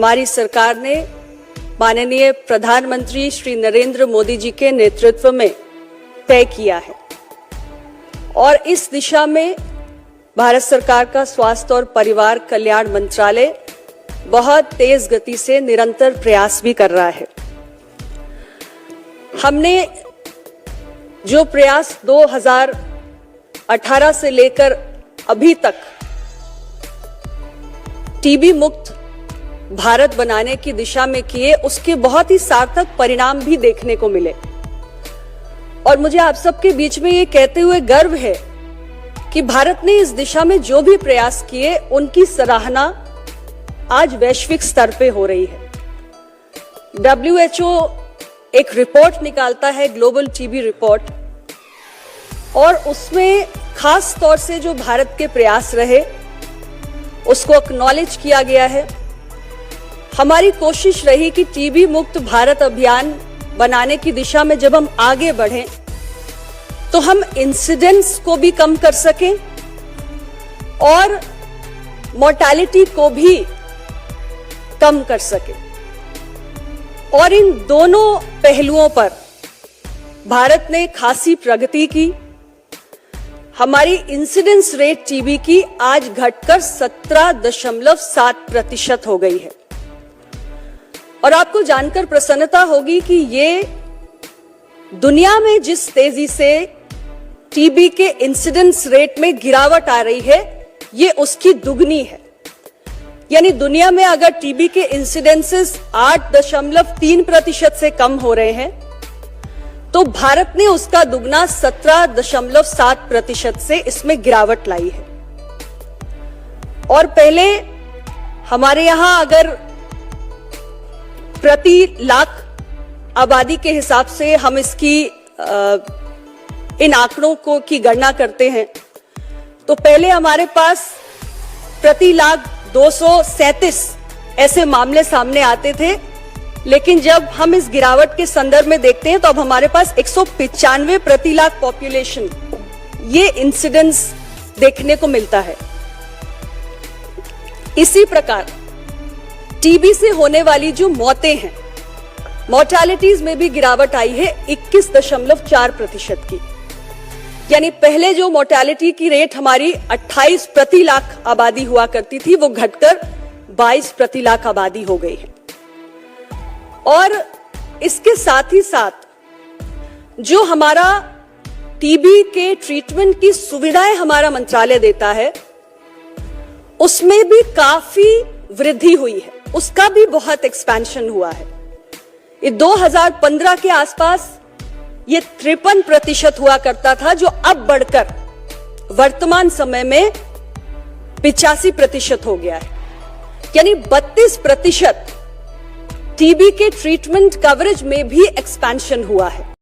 हमारी सरकार ने माननीय प्रधानमंत्री श्री नरेंद्र मोदी जी के नेतृत्व में तय किया है और इस दिशा में भारत सरकार का स्वास्थ्य और परिवार कल्याण मंत्रालय बहुत तेज गति से निरंतर प्रयास भी कर रहा है। हमने जो प्रयास 2018 से लेकर अभी तक टीबी मुक्त भारत बनाने की दिशा में किए, उसके बहुत ही सार्थक परिणाम भी देखने को मिले और मुझे आप सबके बीच में ये कहते हुए गर्व है कि भारत ने इस दिशा में जो भी प्रयास किए उनकी सराहना आज वैश्विक स्तर पे हो रही है। WHO एक रिपोर्ट निकालता है, ग्लोबल टीबी रिपोर्ट, और उसमें खास तौर से जो भारत के प्रयास रहे उसको एक्नॉलेज किया गया है। हमारी कोशिश रही कि टीबी मुक्त भारत अभियान बनाने की दिशा में जब हम आगे बढ़ें तो हम इंसिडेंट्स को भी कम कर सकें और मोर्टेलिटी को भी कम कर सकें, और इन दोनों पहलुओं पर भारत ने खासी प्रगति की। हमारी इंसिडेंस रेट टीबी की आज घटकर 17.7% हो गई है और आपको जानकर प्रसन्नता होगी कि ये दुनिया में जिस तेजी से टीबी के इंसिडेंस रेट में गिरावट आ रही है, ये उसकी दुगनी है। यानी दुनिया में अगर टीबी के इंसिडेंसेस 8.3% से कम हो रहे हैं तो भारत ने उसका दुगना 17.7% से इसमें गिरावट लाई है। और पहले हमारे यहां अगर प्रति लाख आबादी के हिसाब से हम इसकी इन आंकड़ों को की गणना करते हैं तो पहले हमारे पास प्रति लाख 237 ऐसे मामले सामने आते थे, लेकिन जब हम इस गिरावट के संदर्भ में देखते हैं तो अब हमारे पास 195 प्रति लाख पॉपुलेशन ये इंसिडेंस देखने को मिलता है। इसी प्रकार टीबी से होने वाली जो मौतें हैं, मोर्टेलिटीज में भी गिरावट आई है 21.4% की। यानी पहले जो मोर्टेलिटी की रेट हमारी 28 प्रति लाख आबादी हुआ करती थी, वो घटकर 22 प्रति लाख आबादी हो गई है। और इसके साथ ही साथ जो हमारा टीबी के ट्रीटमेंट की सुविधाएं हमारा मंत्रालय देता है, उसमें भी काफी वृद्धि हुई है, उसका भी बहुत एक्सपेंशन हुआ है। ये 2015 के आसपास ये 53% हुआ करता था, जो अब बढ़कर वर्तमान समय में 85% हो गया है। यानी 32% टीबी के ट्रीटमेंट कवरेज में भी एक्सपेंशन हुआ है।